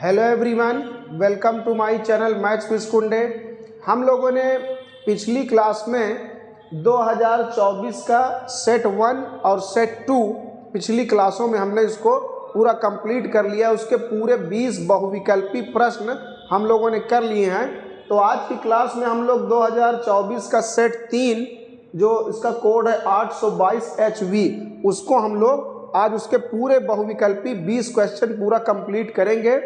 Hello everyone, welcome to my channel maths with Kunde. हम लोगों ने पिछली क्लास में 2024 का सेट 1 और सेट 2 पिछली क्लासों में हमने इसको पूरा कंप्लीट कर लिया। उसके पूरे 20 बहुविकल्पी प्रश्न हम लोगों ने कर लिए हैं। तो आज की क्लास में हम लोग 2024 का सेट 3 जो इसका कोड है 822HV, उसको हम लोग आज उसके पूरे बहुविकल्पी 20 क्वेश्चन पूरा कंप्लीट करेंगे।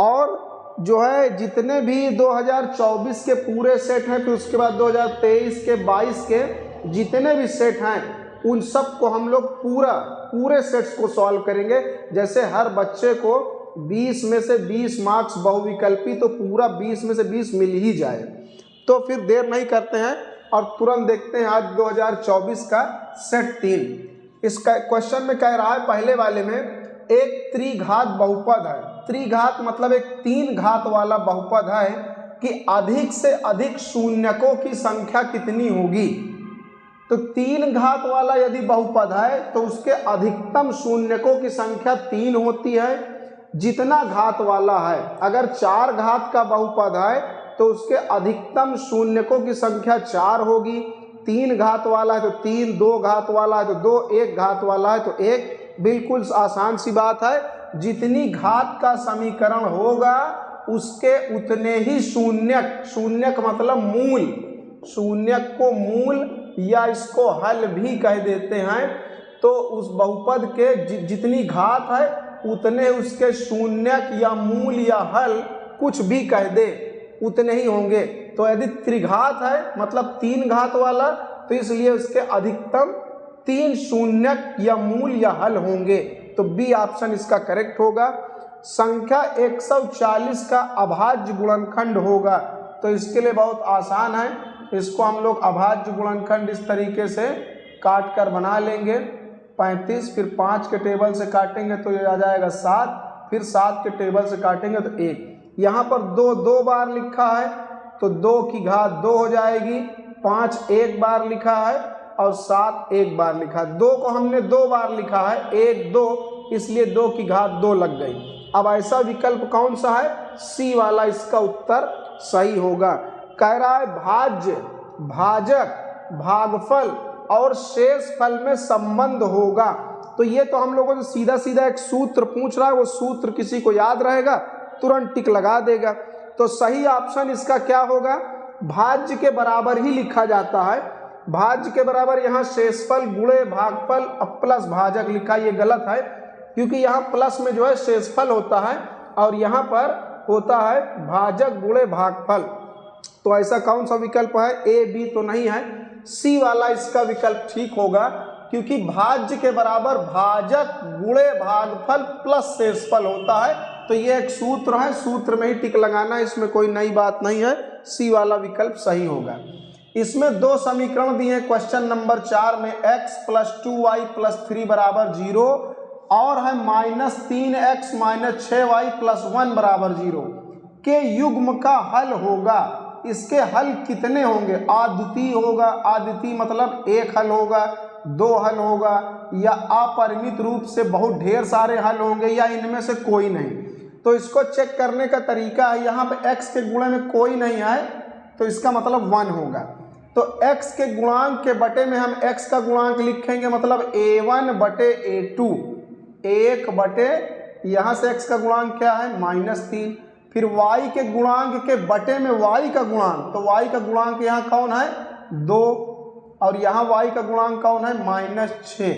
और जो है जितने भी 2024 के पूरे सेट हैं, फिर उसके बाद 2023 के 22 के जितने भी सेट हैं, उन सब को हम लोग पूरे सेट्स को सॉल्व करेंगे। जैसे हर बच्चे को 20 में से 20 मार्क्स बहुविकल्पी, तो पूरा 20 में से 20 मिल ही जाए। तो फिर देर नहीं करते हैं और तुरंत देखते हैं आज 2024 का सेट 3। इसका क्वेश्चन में कह रहा है, पहले वाले में एक त्रिघात बहुपद है। त्रिघात मतलब एक 3 घात वाला बहुपद है कि अधिक से अधिक शून्यकों की संख्या कितनी होगी। तो 3 घात वाला यदि बहुपद है तो उसके अधिकतम शून्यकों की संख्या 3 होती है। जितना घात वाला है, अगर 4 घात का बहुपद है तो उसके अधिकतम शून्यकों की संख्या 4 होगी। 3 घात वाला है तो 3, 2 घात वाला है तो 2, 1 घात वाला है तो 1। बिल्कुल आसान सी बात है। जितनी घात का समीकरण होगा उसके उतने ही शून्यक मतलब मूल, शून्यक को मूल या इसको हल भी कह देते हैं। तो उस बहुपद के जितनी घात है उतने उसके शून्यक या मूल या हल कुछ भी कह दे, उतने ही होंगे। तो यदि त्रिघात है मतलब 3 घात वाला, तो इसलिए उसके अधिकतम 3 शून्यक या मूल या हल होंगे। तो बी ऑप्शन इसका करेक्ट होगा। संख्या 140 का अभाज्य गुणनखंड होगा। तो इसके लिए बहुत आसान है। इसको हम लोग अभाज्य गुणनखंड इस तरीके से काट कर बना लेंगे। 35, फिर 5 के टेबल से काटेंगे तो ये आ जाएगा 7, फिर 7 के टेबल से काटेंगे तो 1। यहाँ पर 2 बार लिखा है तो 2 की घात 2 हो जाएगी। 5 1 बार लिखा है और 7 1 बार लिखा है। 2 को हमने 2 बार लिखा है, 1 2, इसलिए 2 की घात 2 लग गई। अब ऐसा विकल्प कौन सा है? सी वाला इसका उत्तर सही होगा। कह रहा है भाज्य, भाजक, भागफल और शेष फल में संबंध होगा। तो ये तो हम लोगों से सीधा एक सूत्र पूछ रहा है, वो सूत्र किसी को याद रहेगा तुरंत टिक लगा देगा। तो सही ऑप्शन इसका क्या होगा? भाज्य के बराबर ही लिखा जाता है। भाज्य के बराबर यहाँ शेषफल गुणे भागफल प्लस भाजक लिखा, ये गलत है क्योंकि यहाँ प्लस में जो है शेषफल होता है और यहाँ पर होता है भाजक गुणे भागफल। तो ऐसा कौन सा विकल्प है? ए बी तो नहीं है, सी वाला इसका विकल्प ठीक होगा। क्योंकि भाज्य के बराबर भाजक गुणे भागफल प्लस शेषफल होता है। तो ये एक सूत्र है, सूत्र में ही टिक लगाना, इसमें कोई नई बात नहीं है। सी वाला विकल्प सही होगा। इसमें 2 समीकरण दिए हैं क्वेश्चन नंबर 4 में, x + 2y + 3 = 0 और है -3x - 6y + 1 = 0 के युग्म का हल होगा। इसके हल कितने होंगे? अद्वितीय होगा, अद्वितीय मतलब 1 हल होगा, 2 हल होगा, या अपरिमित रूप से बहुत ढेर सारे हल होंगे, या इनमें से कोई नहीं। तो इसको चेक करने का तरीका है, यहाँ पे x के गुणे में कोई नहीं है तो इसका मतलब 1 होगा। तो x के गुणांक के बटे में हम x का गुणांक लिखेंगे, मतलब a1 बटे a2, 1 बटे यहाँ से x का गुणांक क्या है? -3। फिर y के गुणांक के बटे में y का गुणांक, तो y का गुणांक यहाँ कौन है? 2, और यहाँ y का गुणांक कौन है? -6।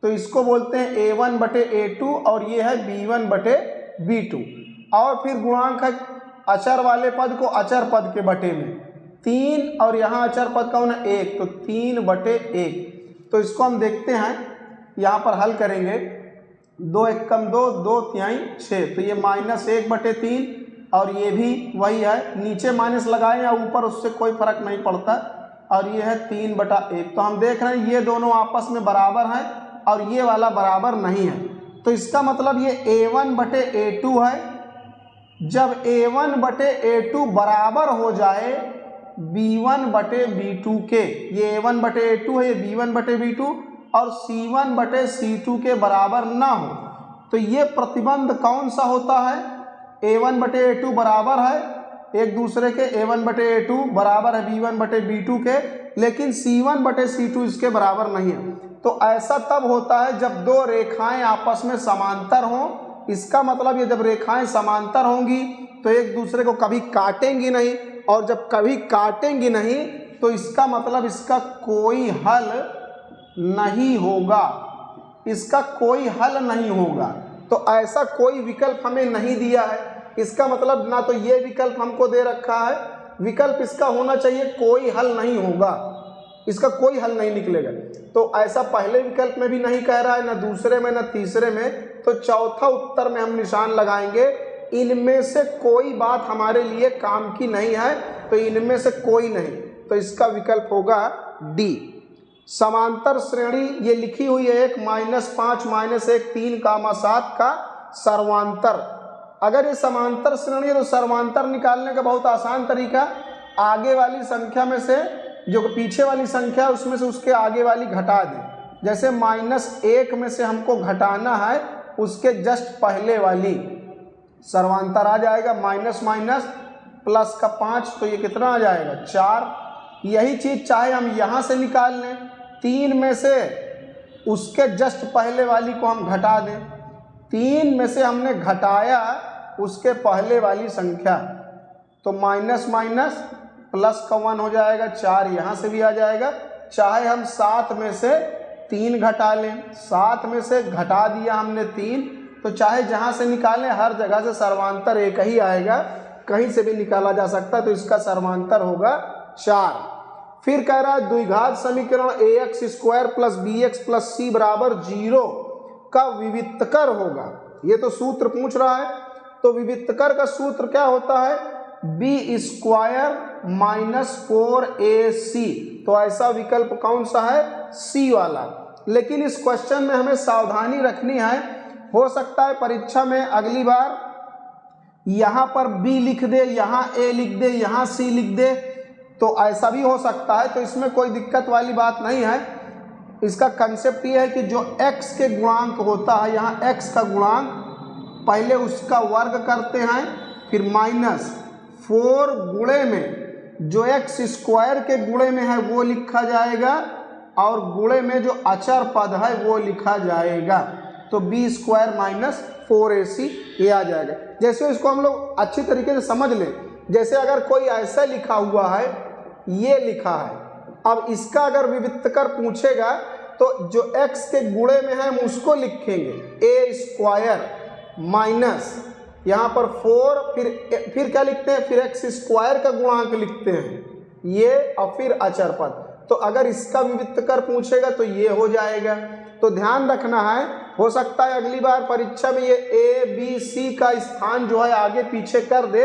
तो इसको बोलते हैं a1 बटे a2 और ये है b1 बटे b2। और फिर गुणांक है अचर वाले पद को अचर पद के बटे में 3, और यहाँ अचर पद कौन है? 1, तो 3 बटे 1। तो इसको हम देखते हैं, यहाँ पर हल करेंगे। 2 1 कम 2, 2 तिहाई 6, तो ये -1 बटे 3 और ये भी वही है। नीचे माइनस लगाए या ऊपर उससे कोई फर्क नहीं पड़ता। और ये है 3 बटा 1। तो हम देख रहे हैं ये दोनों आपस में बराबर हैं और ये वाला बराबर नहीं है। तो इसका मतलब ये a1 बटे a2 है। जब a1 बटे a2 बराबर हो जाए b1 बटे b2 के, ये a1 बटे a2 है, ये b1 बटे b2, और c1 बटे c2 के बराबर ना हो, तो ये प्रतिबंध कौन सा होता है? A1 बटे A2 बराबर है एक दूसरे के, A1 बटे A2 बराबर है B1 बटे B2 के, लेकिन C1 बटे C2 इसके बराबर नहीं है। तो ऐसा तब होता है जब दो रेखाएं आपस में समांतर हों। इसका मतलब ये जब रेखाएं समांतर होंगी तो एक दूसरे को कभी काटेंगी नहीं, और जब कभी काटेंगी नहीं तो इसका मतलब इसका कोई हल नहीं होगा, इसका कोई हल नहीं होगा। तो ऐसा कोई विकल्प हमें नहीं दिया है, इसका मतलब ना तो ये विकल्प हमको दे रखा है, विकल्प इसका होना चाहिए कोई हल नहीं होगा, इसका कोई हल नहीं निकलेगा। तो ऐसा पहले विकल्प में भी नहीं कह रहा है, ना दूसरे में, ना तीसरे में। तो चौथा उत्तर में हम निशान लगाएंगे, इनमें से कोई बात हमारे लिए काम की नहीं है, तो इनमें से कोई नहीं, तो इसका विकल्प होगा डी। समांतर श्रेणी ये लिखी हुई है एक -5 -1 3, 7 का सर्वांतर। अगर ये समांतर श्रेणी है तो सर्वांतर निकालने का बहुत आसान तरीका, आगे वाली संख्या में से जो पीछे वाली संख्या है उसमें से उसके आगे वाली घटा दें। जैसे -1 में से हमको घटाना है उसके जस्ट पहले वाली, सर्वांतर आ जाएगा माइनस माइनस प्लस का 5, तो ये कितना आ जाएगा 4। यही चीज़ चाहे हम यहाँ से निकाल लें, 3 में से उसके जस्ट पहले वाली को हम घटा दें, 3 में से हमने घटाया उसके पहले वाली संख्या, तो माइनस माइनस प्लस का 1 हो जाएगा, 4 यहाँ से भी आ जाएगा। चाहे हम 7 में से 3 घटा लें, 7 में से घटा दिया हमने 3, तो चाहे जहाँ से निकालें हर जगह से सर्वांतर एक ही आएगा, कहीं से भी निकाला जा सकता है, तो इसका सर्वांतर होगा 4। फिर कह रहा है द्विघात समीकरण ax² + bx + c बराबर 0 का विविक्तकर होगा। ये तो सूत्र पूछ रहा है, तो विविक्तकर का सूत्र क्या होता है, b² - 4ac। तो ऐसा विकल्प कौन सा है, सी वाला। लेकिन इस क्वेश्चन में हमें सावधानी रखनी है, हो सकता है परीक्षा में अगली बार यहाँ पर b लिख दे, यहाँ a लिख दे, यहाँ c लिख दे, तो ऐसा भी हो सकता है। तो इसमें कोई दिक्कत वाली बात नहीं है। इसका कंसेप्ट ये है कि जो x के गुणांक होता है, यहाँ x का गुणांक पहले उसका वर्ग करते हैं, फिर -4 गुणे में जो x² के गुणे में है वो लिखा जाएगा, और गुणे में जो अचर पद है वो लिखा जाएगा, तो b² - 4ac ये आ जाएगा। जैसे इसको हम लोग अच्छी तरीके से समझ लें, जैसे अगर कोई ऐसा लिखा हुआ है, ये लिखा है, अब इसका अगर विविक्तकर पूछेगा तो जो x के गुणे में है हम उसको लिखेंगे a² माइनस यहाँ पर 4, फिर क्या लिखते हैं, फिर x² का गुणांक लिखते हैं ये, और फिर अचर पद। तो अगर इसका विविक्तकर पूछेगा तो ये हो जाएगा। तो ध्यान रखना है, हो सकता है अगली बार परीक्षा में ये a b c का स्थान जो है आगे पीछे कर दे,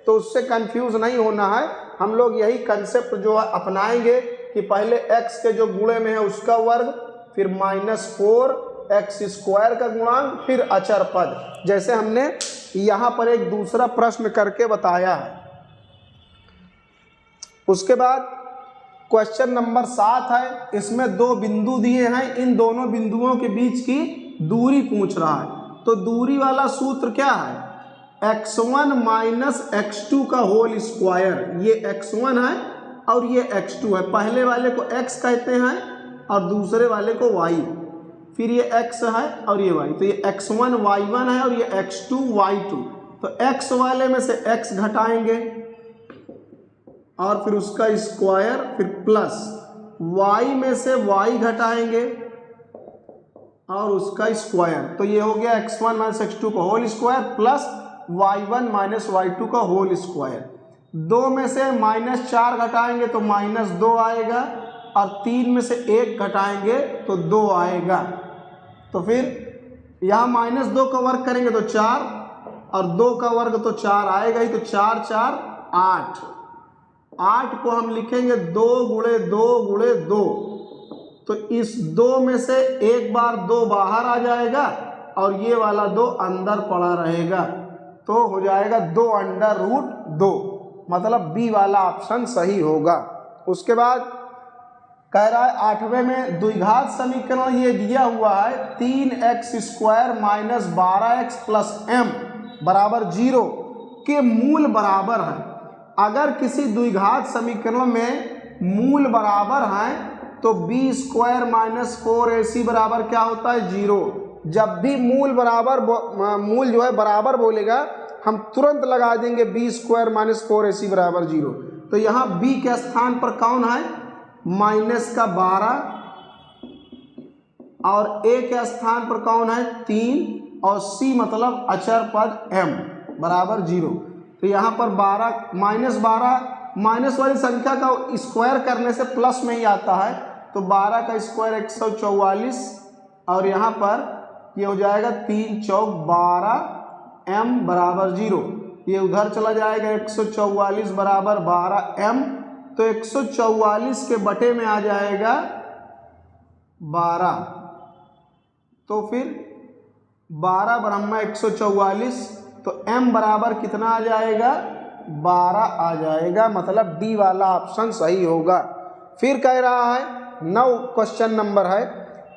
तो उससे कंफ्यूज नहीं होना है। हम लोग यही कंसेप्ट जो है अपनाएंगे कि पहले x के जो गुणे में है उसका वर्ग, फिर -4 x² का गुणांक, फिर अचर पद, जैसे हमने यहाँ पर एक दूसरा प्रश्न करके बताया है। उसके बाद क्वेश्चन नंबर 7 है, इसमें 2 बिंदु दिए हैं, इन दोनों बिंदुओं के बीच की दूरी पूछ रहा है। तो दूरी वाला सूत्र क्या है, x1 - x2 का होल स्क्वायर। ये x1 है और ये x2 है, पहले वाले को x कहते हैं और दूसरे वाले को y, फिर ये x है और ये y, तो ये x1 y1 है और ये x2 y2। तो x वाले में से x घटाएंगे और फिर उसका स्क्वायर, फिर प्लस y में से y घटाएंगे और उसका स्क्वायर, तो ये हो गया x1 - x2 का whole square plus y1 - y2 का होल स्क्वायर। 2 में से -4 घटाएंगे तो -2 आएगा, और 3 में से 1 घटाएंगे तो 2 आएगा। तो फिर यहाँ -2 का वर्ग करेंगे तो 4, और 2 का वर्ग तो 4 आएगा ही, तो 4 4 8। 8 को हम लिखेंगे 2 गुणे 2 गुणे 2, तो इस 2 में से एक बार 2 बाहर आ जाएगा और ये वाला 2 अंदर पड़ा रहेगा, तो हो जाएगा 2√2, मतलब बी वाला ऑप्शन सही होगा। उसके बाद कह रहा है 8वें में द्विघात समीकरण ये दिया हुआ है 3x² - 12x + m बराबर 0 के मूल बराबर है। अगर किसी द्विघात समीकरण में मूल बराबर हैं तो b स्क्वायर माइनस 4ac बराबर क्या होता है 0। जब भी मूल जो है बराबर बोलेगा हम तुरंत लगा देंगे b स्क्वायर माइनस 4ac बराबर 0। तो यहाँ b के स्थान पर कौन है माइनस का 12 और a के स्थान पर कौन है 3 और c मतलब अचर पद m बराबर 0। तो यहाँ पर 12 माइनस वाली संख्या का स्क्वायर करने से प्लस में ही आता है। तो 12 का स्क्वायर 144 और यहाँ पर ये हो जाएगा 3 चौक 12 m बराबर 0। ये उधर चला जाएगा 144 बराबर 12 m। तो 144 के बटे में आ जाएगा 12। तो फिर 12 ब्रह्मा 144 तो m बराबर कितना आ जाएगा 12 आ जाएगा। मतलब डी वाला ऑप्शन सही होगा। फिर कह रहा है 9 क्वेश्चन नंबर है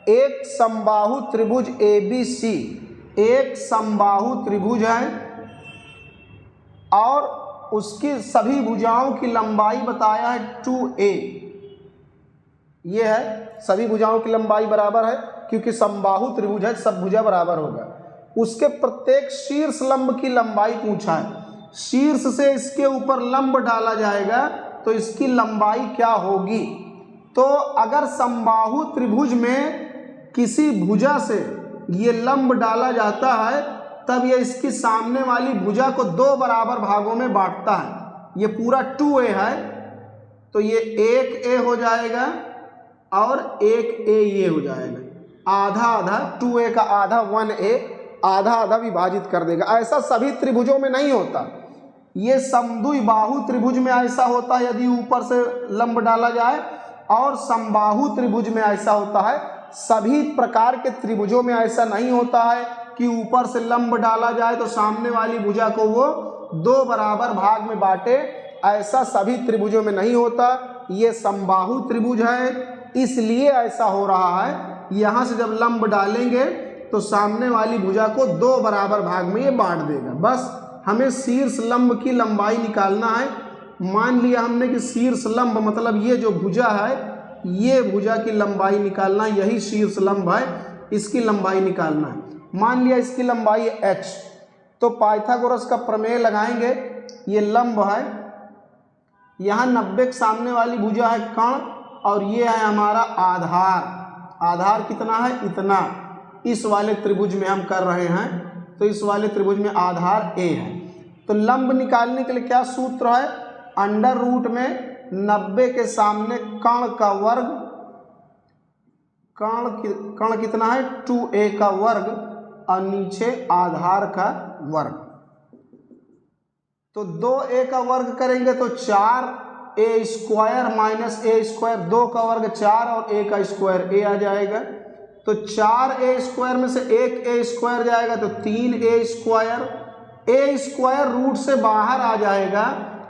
एक समबाहु त्रिभुज ABC, एक समबाहु त्रिभुज है और उसकी सभी भुजाओं की लंबाई बताया है 2a। ये है सभी भुजाओं की लंबाई बराबर है क्योंकि समबाहु त्रिभुज है, सब भुजा बराबर होगा। उसके प्रत्येक शीर्ष लंब की लंबाई पूछा है। शीर्ष से इसके ऊपर लंब डाला जाएगा तो इसकी लंबाई क्या होगी। तो अगर समबाहु त्रिभुज में किसी भुजा से ये लंब डाला जाता है तब ये इसकी सामने वाली भुजा को 2 बराबर भागों में बांटता है। ये पूरा 2a है तो ये 1a हो जाएगा और 1a ये हो जाएगा। आधा आधा 2a का आधा 1a आधा आधा विभाजित कर देगा। ऐसा सभी त्रिभुजों में नहीं होता। ये समद्विबाहु त्रिभुज में ऐसा होता है यदि ऊपर से लंब डाला जाए और समबाहु त्रिभुज में ऐसा होता है। सभी प्रकार के त्रिभुजों में ऐसा नहीं होता है कि ऊपर से लंब डाला जाए तो सामने वाली भुजा को वो 2 बराबर भाग में बांटे। ऐसा सभी त्रिभुजों में नहीं होता। ये समबाहु त्रिभुज है इसलिए ऐसा हो रहा है। यहाँ से जब लंब डालेंगे तो सामने वाली भुजा को 2 बराबर भाग में ये बांट देगा। बस हमें शीर्ष लंब की लंबाई निकालना है। मान लिया हमने कि शीर्ष लंब मतलब ये जो भुजा है ये भुजा की लंबाई निकालना, यही शीर्ष लंब है, इसकी लंबाई निकालना है। मान लिया इसकी लंबाई h तो पाइथागोरस का प्रमेय लगाएंगे। ये लंब है, यहाँ 90 के सामने वाली भुजा है कर्ण और ये है हमारा आधार। आधार कितना है इतना। इस वाले त्रिभुज में हम कर रहे हैं तो इस वाले त्रिभुज में आधार a है। तो लंब निकालने के लिए क्या सूत्र है अंडर रूट में 90 के सामने कर्ण का वर्ग, कर्ण कितना है 2a का वर्ग और नीचे आधार का वर्ग। तो 2a का वर्ग करेंगे तो 4a square minus a square, 2 का वर्ग 4 और a का स्क्वायर a आ जाएगा। तो 4a स्क्वायर में से 1a स्क्वायर जाएगा तो 3a square. a square root से बाहर आ जाएगा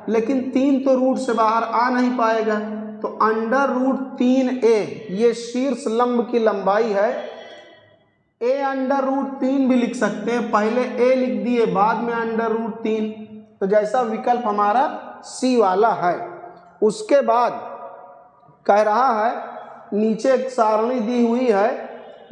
लेकिन 3 तो रूट से बाहर आ नहीं पाएगा। तो अंडर रूट 3a ये शीर्ष लंब की लंबाई है। a अंडर रूट 3 भी लिख सकते हैं, पहले a लिख दिए बाद में अंडर रूट 3। तो जैसा विकल्प हमारा C वाला है। उसके बाद कह रहा है नीचे एक सारणी दी हुई है,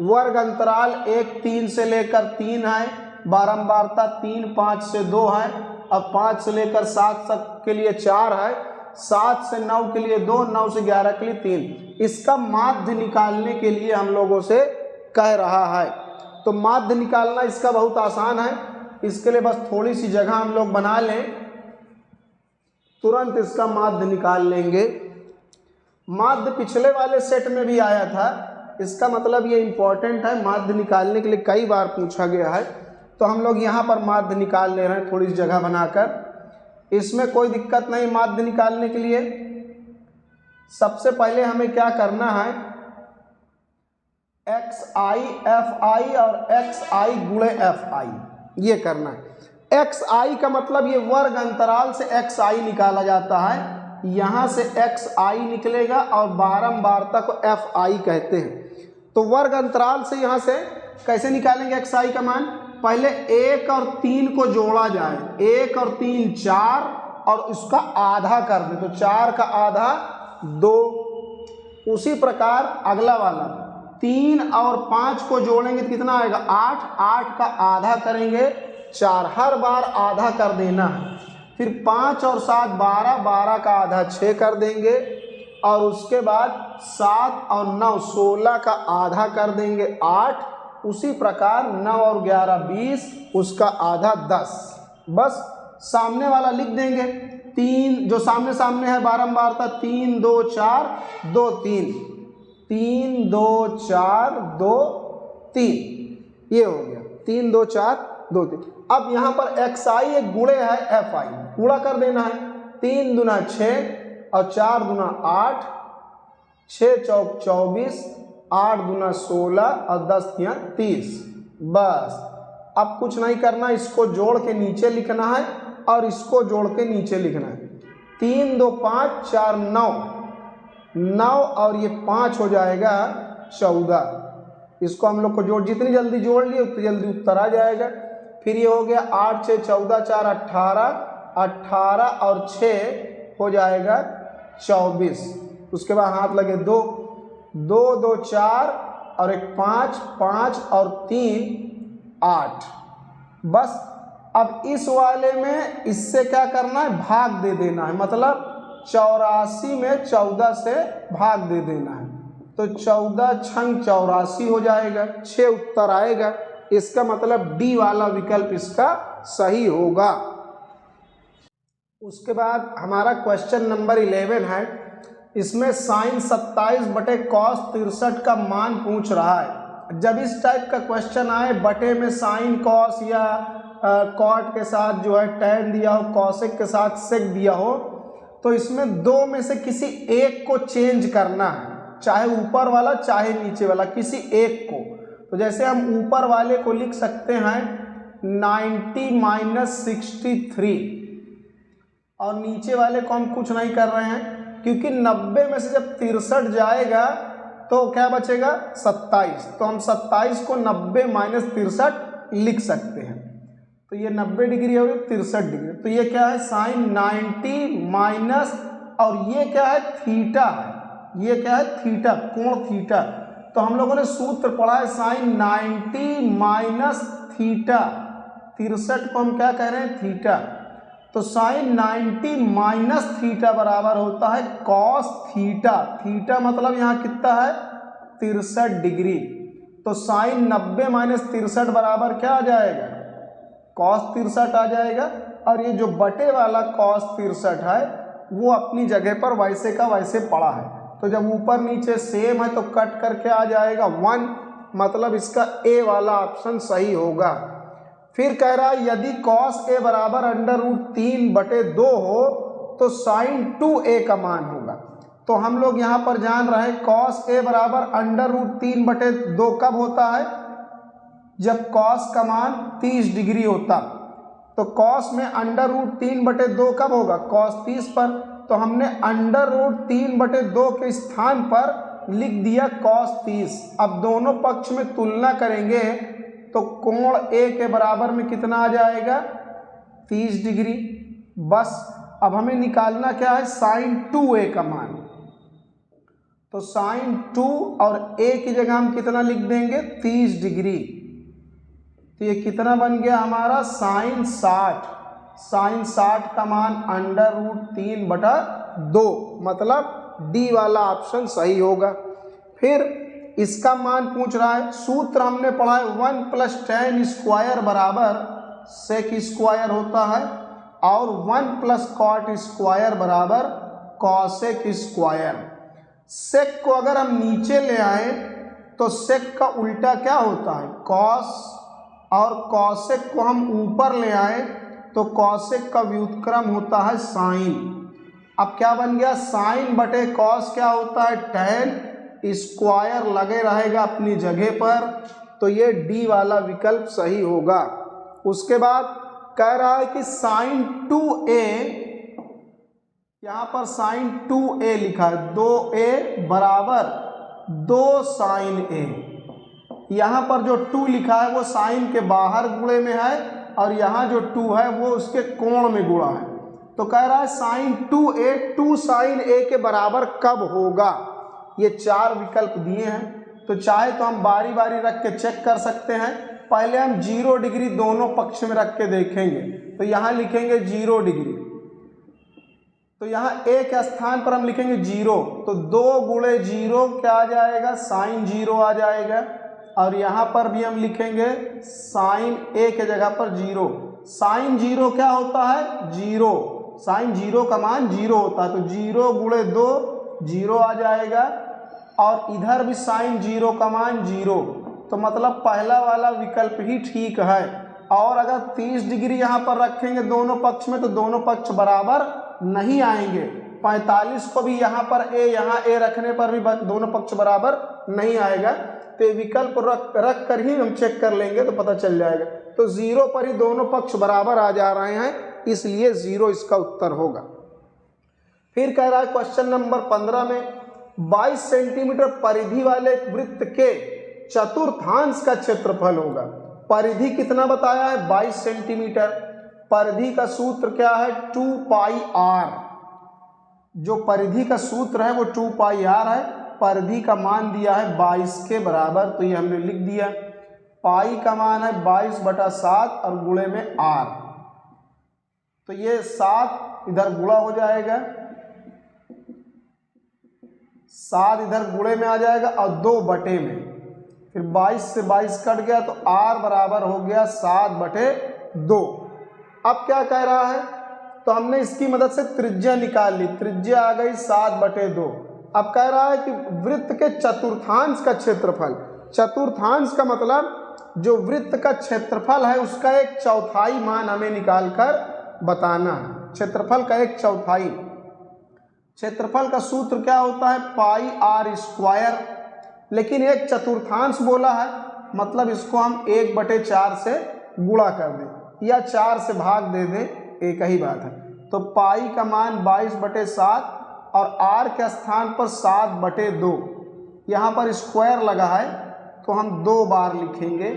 वर्ग अंतराल 1 3 से लेकर 3 है, बारंबारता 3 5 से 2 है, अब 5 से लेकर 7 तक के लिए 4 है, 7 से 9 के लिए 2, 9 से 11 के लिए 3। इसका माध्य निकालने के लिए हम लोगों से कह रहा है। तो माध्य निकालना इसका बहुत आसान है। इसके लिए बस थोड़ी सी जगह हम लोग बना लें, तुरंत इसका माध्य निकाल लेंगे। माध्य पिछले वाले सेट में भी आया था, इसका मतलब ये इम्पोर्टेंट है, माध्य निकालने के लिए कई बार पूछा गया है। तो हम लोग यहाँ पर माध्य निकाल ले रहे हैं थोड़ी सी जगह बनाकर। इसमें कोई दिक्कत नहीं माध्य निकालने के लिए। सबसे पहले हमें क्या करना है, xi fi और xi गुणे fi ये करना है। xi का मतलब ये वर्ग अंतराल से xi निकाला जाता है। यहाँ से xi निकलेगा और बारंबारता को fi कहते हैं। तो वर्ग अंतराल से यहाँ से कैसे निकालेंगे xi का मान, पहले 1 और 3 को जोड़ा जाए, 1 और 3 4 और उसका आधा कर दे तो 4 का आधा 2। उसी प्रकार अगला वाला 3 और 5 को जोड़ेंगे तो कितना आएगा 8, 8 का आधा करेंगे 4, हर बार आधा कर देना है। फिर 5 और 7 12, 12 का आधा 6 कर देंगे और उसके बाद 7 और 9 16 का आधा कर देंगे 8। उसी प्रकार 9 और 11 20, उसका आधा 10। बस सामने वाला लिख देंगे, 3 जो सामने सामने है बारंबार था, 3 2 4 2 3, 3 2 4 2 3, ये हो गया 3 2 4 2 3। अब यहाँ पर xi एक गुणे है fi, गुणा कर देना है, 3 दूना 6 और 4 दूना 8, 6 चौक 24, 8 दूना 16 और 10 तिया 30। बस अब कुछ नहीं करना, इसको जोड़ के नीचे लिखना है और इसको जोड़ के नीचे लिखना है। 3 2 5 4 9, 9 और ये 5 हो जाएगा 14। इसको हम लोग को जोड़, जितनी जल्दी जोड़ लिए उतनी जल्दी उत्तर आ जाएगा। फिर ये हो गया 8 6 14 4 18, 18 और 6 हो जाएगा 24। उसके बाद हाथ लगे 2 2 2 4 और एक 5, 5 और 3 8। बस अब इस वाले में इससे क्या करना है, भाग दे देना है, मतलब 84 में 14 से भाग दे देना है। तो 14 छंग 84 हो जाएगा, 6 उत्तर आएगा। इसका मतलब डी वाला विकल्प इसका सही होगा। उसके बाद हमारा क्वेश्चन नंबर 11 है। इसमें साइन 27 बटे कॉस 63 का मान पूछ रहा है। जब इस टाइप का क्वेश्चन आए, बटे में साइन कॉस या कॉट के साथ जो है टैन दिया हो, कॉसेक के साथ सेक दिया हो, तो इसमें दो में से किसी एक को चेंज करना है, चाहे ऊपर वाला चाहे नीचे वाला, किसी एक को। तो जैसे हम ऊपर वाले को लिख सकते हैं 90 - 63 और नीचे वाले को हम कुछ नहीं कर रहे हैं, क्योंकि 90 में से जब 63 जाएगा तो क्या बचेगा 27। तो हम 27 को 90 - 63 लिख सकते हैं। तो ये 90 डिग्री हो गई, 63 डिग्री। तो ये क्या है साइन 90 माइनस, और ये क्या है थीटा है, ये क्या है थीटा, कोण थीटा। तो हम लोगों ने सूत्र पढ़ा है साइन 90 माइनस थीटा, 63 को हम क्या कह रहे हैं थीटा। तो साइन 90 माइनस थीटा बराबर होता है कॉस थीटा। थीटा मतलब यहाँ कितना है 63 डिग्री। तो साइन 90 माइनस 63 बराबर क्या आ जाएगा कॉस 63 आ जाएगा। और ये जो बटे वाला कॉस 63 है वो अपनी जगह पर वैसे का वैसे पड़ा है। तो जब ऊपर नीचे सेम है तो कट करके आ जाएगा 1, मतलब इसका ए वाला ऑप्शन सही होगा। फिर कह रहा है यदि cos a बराबर √3/2 हो तो sin 2a का मान होगा। तो हम लोग यहाँ पर जान रहे हैं cos a बराबर √3/2 कब होता है, जब cos का मान 30 डिग्री होता। तो cos में √3/2 कब होगा cos 30 पर। तो हमने √3/2 के स्थान पर लिख दिया cos 30। अब दोनों पक्ष में तुलना करेंगे तो कोण A के बराबर में कितना आ जाएगा 30 डिग्री। बस अब हमें निकालना क्या है साइन 2a का मान। तो साइन 2 और a की जगह हम कितना लिख देंगे 30 डिग्री। तो ये कितना बन गया हमारा साइन 60। साइन 60 का मान √3/2, मतलब डी वाला ऑप्शन सही होगा। फिर इसका मान पूछ रहा है, सूत्र हमने पढ़ा है 1 + tan स्क्वायर बराबर सेक स्क्वायर होता है, और 1 + cot स्क्वायर बराबर कॉसेक स्क्वायर। सेक को अगर हम नीचे ले आए तो सेक का उल्टा क्या होता है कॉस, और कॉसेक को हम ऊपर ले आए तो कॉसेक का व्युत्क्रम होता है साइन। अब क्या बन गया साइन बटे कॉस क्या होता है tan स्क्वायर, लगे रहेगा अपनी जगह पर। तो ये डी वाला विकल्प सही होगा। उसके बाद कह रहा है कि साइन 2a, यहाँ पर साइन 2a लिखा है, 2a बराबर 2 साइन a। यहाँ पर जो 2 लिखा है वो साइन के बाहर गुणे में है और यहाँ जो 2 है वो उसके कोण में गुणा है। तो कह रहा है साइन 2a 2 साइन a के बराबर कब होगा। ये 4 विकल्प दिए हैं, तो चाहे तो हम बारी बारी रख के चेक कर सकते हैं। पहले हम 0 डिग्री दोनों पक्ष में रख के देखेंगे। तो यहाँ लिखेंगे 0 डिग्री, तो यहाँ a के स्थान पर हम लिखेंगे 0, तो 2 गुणे 0 क्या आ जाएगा, साइन 0 आ जाएगा। और यहाँ पर भी हम लिखेंगे साइन a के जगह पर 0। साइन 0 क्या होता है, 0, साइन 0 का मान 0 होता है, तो 0 गुणे 2 0 आ जाएगा। और इधर भी साइन 0 का मान 0, तो मतलब पहला वाला विकल्प ही ठीक है। और अगर 30 डिग्री यहाँ पर रखेंगे दोनों पक्ष में, तो दोनों पक्ष बराबर नहीं आएंगे। 45 को भी यहाँ पर a, यहाँ a रखने पर भी दोनों पक्ष बराबर नहीं आएगा। तो ये विकल्प रख कर ही हम चेक कर लेंगे तो पता चल जाएगा। तो 0 पर ही दोनों पक्ष बराबर आ जा रहे हैं, इसलिए 0 इसका उत्तर होगा। फिर कह रहा है क्वेश्चन नंबर 15 में 22 सेंटीमीटर परिधि वाले वृत्त के चतुर्थांश का क्षेत्रफल होगा। परिधि कितना बताया है, 22 सेंटीमीटर। परिधि का सूत्र क्या है, 2 पाई r। जो परिधि का सूत्र है वो 2 पाई r है। परिधि का मान दिया है 22 के बराबर, तो ये हमने लिख दिया। पाई का मान है 22/7 और गुणे में r, तो ये 7 इधर गुणा हो जाएगा, 7 इधर गुणे में आ जाएगा और 2 बटे में, फिर 22 से 22 कट गया तो r बराबर हो गया 7/2। अब क्या कह रहा है, तो हमने इसकी मदद से त्रिज्या निकाल ली, त्रिज्या आ गई 7/2। अब कह रहा है कि वृत्त के चतुर्थांश का क्षेत्रफल। चतुर्थांश का मतलब जो वृत्त का क्षेत्रफल है उसका 1/4 मान हमें निकाल कर बताना है। क्षेत्रफल का 1/4। क्षेत्रफल का सूत्र क्या होता है, पाई r²। लेकिन 1/4 बोला है, मतलब इसको हम 1/4 से गुणा कर दें या 4 से भाग दे दें, एक ही बात है। तो पाई का मान 22/7 और r के स्थान पर 7/2। यहाँ पर स्क्वायर लगा है तो हम 2 बार लिखेंगे,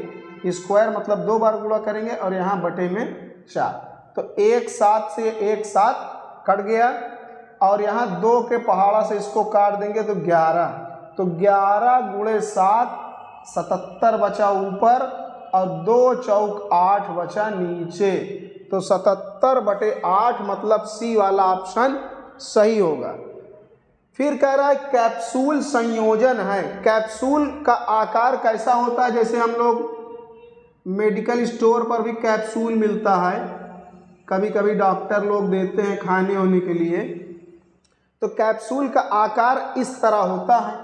स्क्वायर मतलब 2 बार गुणा करेंगे और यहाँ बटे में 4। तो 1 7 से 1 7 कट गया और यहाँ 2 के पहाड़ा से इसको काट देंगे तो 11। तो 11 गुणे 7 77 बचा ऊपर और 2 चौक 8 बचा नीचे। तो 77/8 मतलब सी वाला ऑप्शन सही होगा। फिर कह रहा है कैप्सूल संयोजन है। कैप्सूल का आकार कैसा होता है, जैसे हम लोग मेडिकल स्टोर पर भी कैप्सूल मिलता है, कभी कभी डॉक्टर लोग देते हैं खाने होने के लिए। तो कैप्सूल का आकार इस तरह होता है,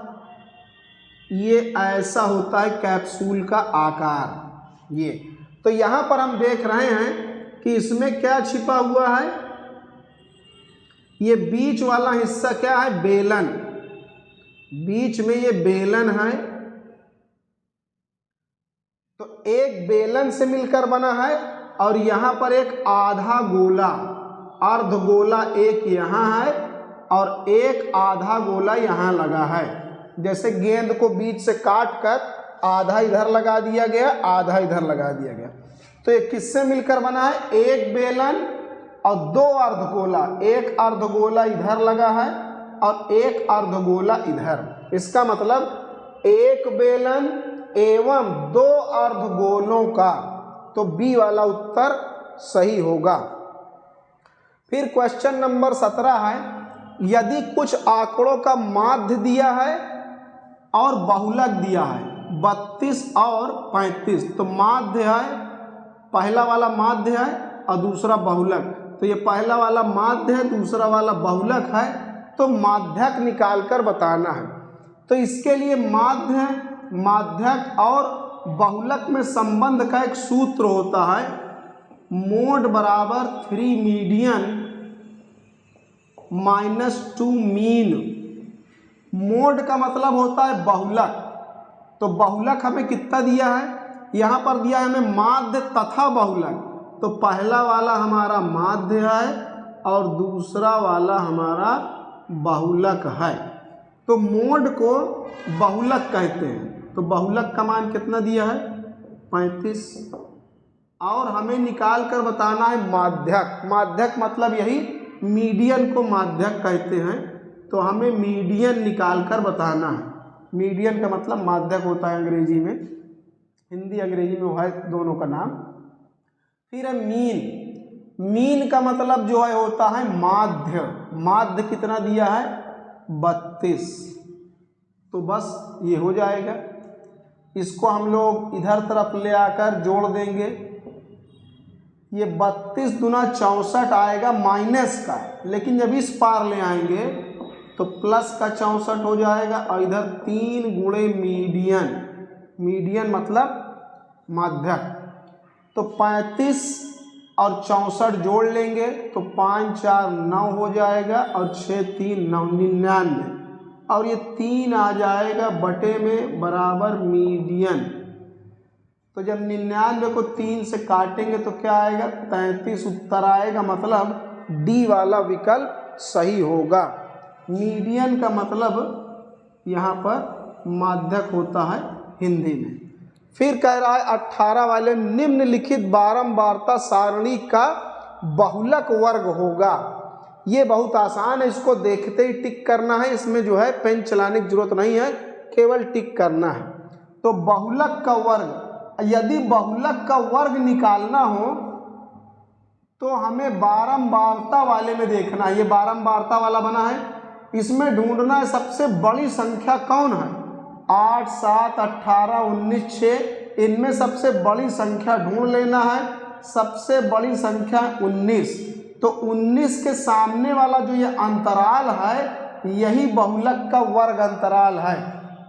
ये ऐसा होता है कैप्सूल का आकार ये। तो यहाँ पर हम देख रहे हैं कि इसमें क्या छिपा हुआ है, ये बीच वाला हिस्सा क्या है, बेलन। बीच में ये बेलन है, तो एक बेलन से मिलकर बना है और यहाँ पर एक आधा गोला, अर्ध गोला एक यहाँ है और एक आधा गोला यहाँ लगा है। जैसे गेंद को बीच से काट कर आधा इधर लगा दिया गया, आधा इधर लगा दिया गया। तो ये किससे मिलकर बना है, एक बेलन और 2 अर्धगोला। एक अर्धगोला इधर लगा है और एक अर्धगोला इधर। इसका मतलब एक बेलन एवं 2 अर्धगोलों का। तो बी वाला उत्तर सही होगा। फिर क्वेश्चन नंबर 17 है, यदि कुछ आंकड़ों का माध्य दिया है और बहुलक दिया है 32 और 35, तो माध्य है, पहला वाला माध्य है और दूसरा बहुलक। तो ये पहला वाला माध्य है, दूसरा वाला बहुलक है, तो माध्यक निकाल कर बताना है। तो इसके लिए माध्य, माध्यक और बहुलक में संबंध का एक सूत्र होता है, मोड बराबर 3 मीडियन -2 मीन। मोड का मतलब होता है बहुलक। तो बहुलक हमें कितना दिया है, यहाँ पर दिया है हमें माध्य तथा बहुलक। तो पहला वाला हमारा माध्य है और दूसरा वाला हमारा बहुलक है। तो मोड को बहुलक कहते हैं। तो बहुलक का मान कितना दिया है 35। और हमें निकाल कर बताना है माध्यक। माध्यक मतलब यही मीडियन को माध्यक कहते हैं, तो हमें मीडियन निकाल कर बताना है। मीडियन का मतलब माध्यक होता है अंग्रेजी में, हिंदी अंग्रेजी में है दोनों का नाम। फिर है मीन। मीन का मतलब जो है होता है माध्य। माध्य कितना दिया है 32। तो बस ये हो जाएगा। इसको हम लोग इधर तरफ ले आकर जोड़ देंगे। ये 32 दूना 64 आएगा माइनस का, लेकिन जब इस पार ले आएंगे तो प्लस का 64 हो जाएगा। और इधर 3 गुणे मीडियन। मीडियन मतलब माध्यक। तो 35 और 64 जोड़ लेंगे तो 5 4 9 हो जाएगा और 6 3 9 99। और ये 3 आ जाएगा बटे में बराबर मीडियन। तो जब 99 को 3 से काटेंगे तो क्या आएगा 33 उत्तर आएगा। मतलब डी वाला विकल्प सही होगा। मीडियन का मतलब यहाँ पर माध्यक होता है हिंदी में। फिर कह रहा है 18 वाले निम्नलिखित बारंबारता सारणी का बहुलक वर्ग होगा। ये बहुत आसान है, इसको देखते ही टिक करना है। इसमें जो है पेन चलाने की जरूरत नहीं है, केवल टिक करना है। तो बहुलक का वर्ग, यदि बहुलक का वर्ग निकालना हो तो हमें बारंबारता वाले में देखना है। ये बारंबारता वाला बना है, इसमें ढूंढना है सबसे बड़ी संख्या कौन है। 8 7 18 19 6, इनमें सबसे बड़ी संख्या ढूंढ लेना है। सबसे बड़ी संख्या 19, तो 19 के सामने वाला जो ये अंतराल है यही बहुलक का वर्ग अंतराल है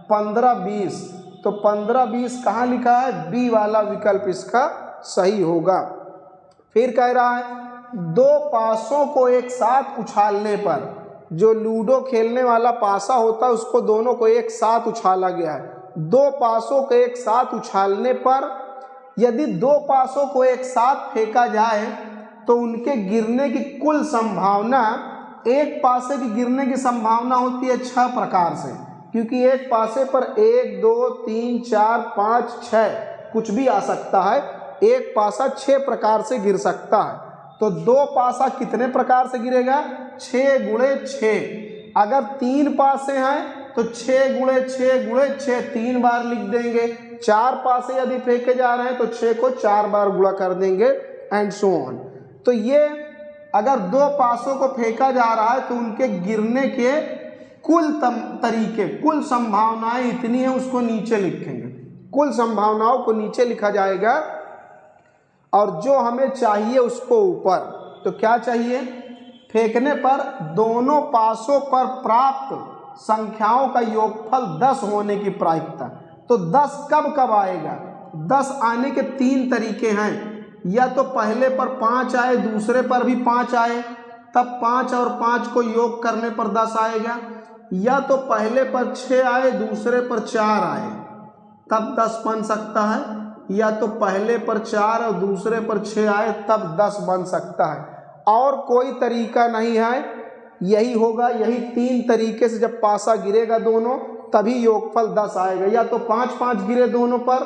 15 20। तो 15 20 कहाँ लिखा है, बी वाला विकल्प इसका सही होगा। फिर कह रहा है 2 पासों को एक साथ उछालने पर, जो लूडो खेलने वाला पासा होता है उसको दोनों को एक साथ उछाला गया है। 2 पासों को एक साथ उछालने पर यदि 2 पासों को एक साथ फेंका जाए तो उनके गिरने की कुल संभावना, एक पासे की गिरने की संभावना होती है 6 प्रकार से, क्योंकि एक पासे पर 1 2 3 4 5 6 कुछ भी आ सकता है। एक पासा 6 प्रकार से गिर सकता है। तो 2 पासा कितने प्रकार से गिरेगा 6 गुणे 6। अगर 3 पासे हैं तो 6 गुणे 6 गुणे 6 3 बार लिख देंगे। 4 पासे यदि फेंके जा रहे हैं तो 6 को 4 बार गुणा कर देंगे एंड सो ऑन। तो ये अगर 2 पासों को फेंका जा रहा है तो उनके गिरने के कुल तरीके, कुल संभावनाएं इतनी है, उसको नीचे लिखेंगे। कुल संभावनाओं को नीचे लिखा जाएगा और जो हमें चाहिए उसको ऊपर। तो क्या चाहिए, फेंकने पर दोनों पासों पर प्राप्त संख्याओं का योगफल 10 होने की प्रायिकता। तो 10 कब कब आएगा, 10 आने के 3 तरीके हैं। या तो पहले पर 5 आए, दूसरे पर भी 5 आए, तब 5 और 5 को योग करने पर 10 आएगा। या तो पहले पर 6 आए, दूसरे पर 4 आए, तब 10 बन सकता है। या तो पहले पर 4 और दूसरे पर 6 आए, तब 10 बन सकता है। और कोई तरीका नहीं है, यही होगा। यही 3 तरीके से जब पासा गिरेगा दोनों तभी योगफल 10 आएगा। या तो 5 5 गिरे दोनों पर,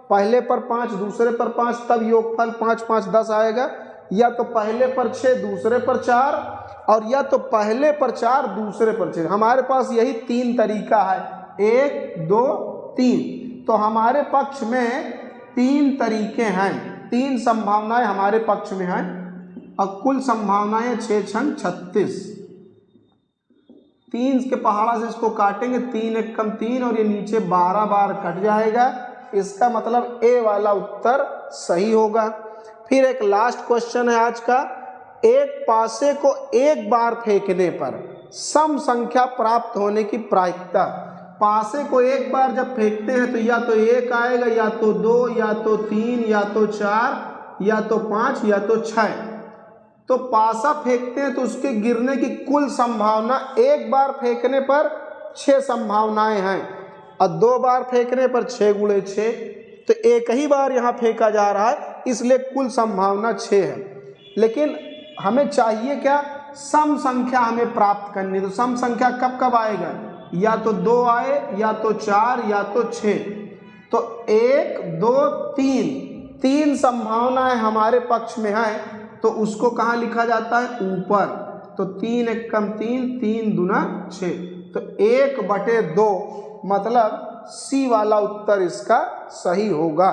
पहले पर 5 दूसरे पर 5, तब योगफल 5 5 10 आएगा। या तो पहले पर 6 दूसरे पर 4, और या तो पहले पर 4 दूसरे पर 6। हमारे पास यही 3 तरीका है, 1 2 3। तो हमारे पक्ष में 3 तरीके हैं, 3 संभावनाएं हमारे पक्ष में हैं। और कुल संभावनाएं 6 6 36। 3 के पहाड़ा से इसको काटेंगे, 3 1 कम 3, और ये नीचे 12 बार कट जाएगा। इसका मतलब ए वाला उत्तर सही होगा। फिर एक लास्ट क्वेश्चन है आज का, एक पासे को एक बार फेंकने पर सम संख्या प्राप्त होने की प्रायिकता। पासे को एक बार जब फेंकते हैं तो या तो 1 आएगा, या तो 2, या तो 3, या तो 4, या तो 5, या तो 6। तो पासा फेंकते हैं तो उसके गिरने की कुल संभावना, एक बार फेंकने पर 6 संभावनाएं हैं, और 2 बार फेंकने पर 6 गुणे 6। तो एक ही बार यहाँ फेंका जा रहा है, इसलिए कुल संभावना 6 है। लेकिन हमें चाहिए क्या, सम संख्या हमें प्राप्त करनी। तो सम संख्या कब कब आएगा, या तो 2 आए, या तो 4, या तो 6। तो 1 2 3 संभावनाएं हमारे पक्ष में है, तो उसको कहाँ लिखा जाता है? ऊपर। तो 3 1 कम 3, 3 दूना 6, तो 1/2 मतलब सी वाला उत्तर इसका सही होगा।